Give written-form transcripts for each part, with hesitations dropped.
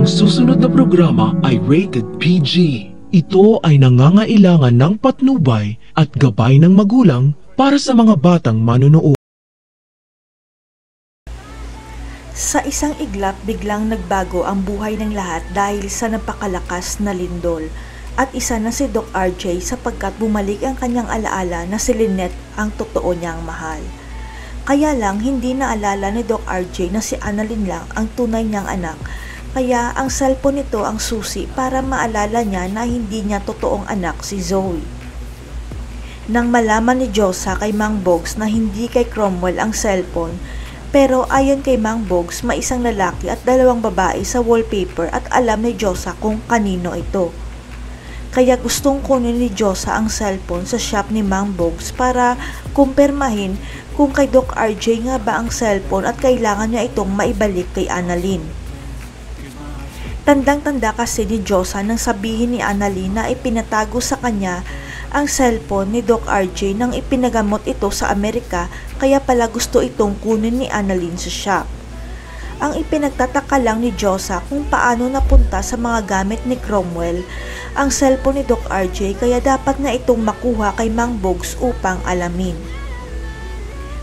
Ang susunod na programa ay rated PG. Ito ay nangangailangan ng patnubay at gabay ng magulang para sa mga batang manunood. Sa isang iglap, biglang nagbago ang buhay ng lahat dahil sa napakalakas na lindol. At isa na si Doc RJ sapagkat bumalik ang kanyang alaala na si Lynette ang totoo niyang mahal. Kaya lang hindi naalala ni Doc RJ na si Annalyn lang ang tunay niyang anak. Kaya ang cellphone nito ang susi para maalala niya na hindi niya totoong anak si Zoe. Nang malaman ni Josa kay Mang Bogs na hindi kay Cromwell ang cellphone, pero ayon kay Mang Bogs may isang lalaki at dalawang babae sa wallpaper at alam ni Josa kung kanino ito. Kaya gustong kunin ni Josa ang cellphone sa shop ni Mang Bogs para kumpirmahin kung kay Doc RJ nga ba ang cellphone at kailangan niya itong maibalik kay Annalyn. Tandang-tanda kasi ni Josa nang sabihin ni Annalyn na ipinatago sa kanya ang cellphone ni Doc RJ nang ipinagamot ito sa Amerika, kaya pala gusto itong kunin ni Annalyn sa shop. Ang ipinagtataka lang ni Josa kung paano napunta sa mga gamit ni Cromwell ang cellphone ni Doc RJ, kaya dapat na itong makuha kay Mang Bogs upang alamin.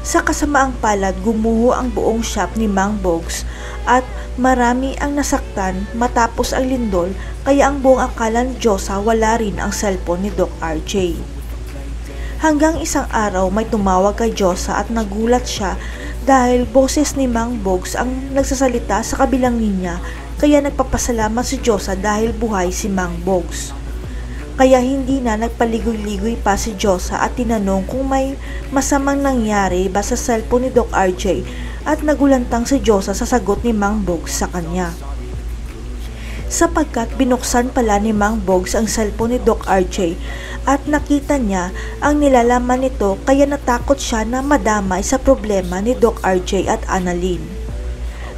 Sa kasamaang palad, gumuho ang buong shop ni Mang Bogs at marami ang nasaktan matapos ang lindol, kaya ang buong akala ni Josa wala rin ang cellphone ni Doc RJ. Hanggang isang araw may tumawag kay Josa at nagulat siya dahil boses ni Mang Bogs ang nagsasalita sa kabilang linya, kaya nagpapasalamat si Josa dahil buhay si Mang Bogs. Kaya hindi na nagpaligoy-ligoy pa si Josa at tinanong kung may masamang nangyari ba sa cellphone ni Doc RJ at nagulantang si Josa sa sagot ni Mang Bogs sa kanya. Sapagkat binuksan pala ni Mang Bogs ang cellphone ni Doc RJ at nakita niya ang nilalaman nito, kaya natakot siya na madamay sa problema ni Doc RJ at Annalyn.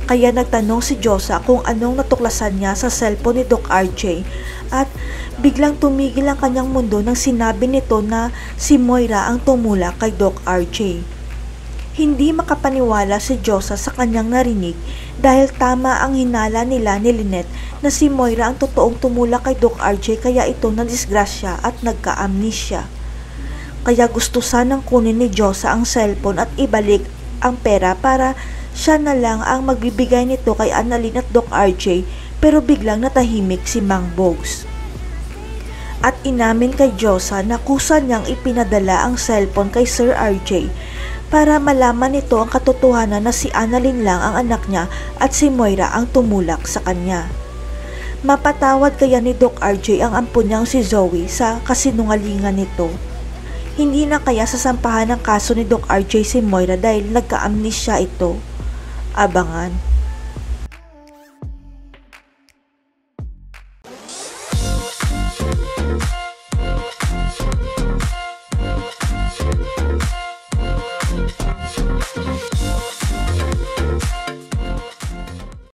Kaya nagtanong si Josa kung anong natuklasan niya sa cellphone ni Doc RJ at biglang tumigil ang kanyang mundo nang sinabi nito na si Moira ang tumulak kay Doc RJ. Hindi makapaniwala si Josa sa kanyang narinig dahil tama ang hinala nila ni Lynette na si Moira ang totoong tumulak kay Doc RJ, kaya ito nadisgrasya at nagka-amnesia. Kaya gusto sanang kunin ni Josa ang cellphone at ibalik ang pera para siya na lang ang magbibigay nito kay Annalyn at Doc RJ, pero biglang natahimik si Mang Bogs. At inamin kay Josa na kusa niyang ipinadala ang cellphone kay Sir RJ para malaman nito ang katotohanan na si Annalyn lang ang anak niya at si Moira ang tumulak sa kanya. Mapatawad kaya ni Doc RJ ang ampon niyang si Zoe sa kasinungalingan nito? Hindi na kaya sasampahan ng kaso ni Doc RJ si Moira dahil nagka-amnesia ito? Abangan.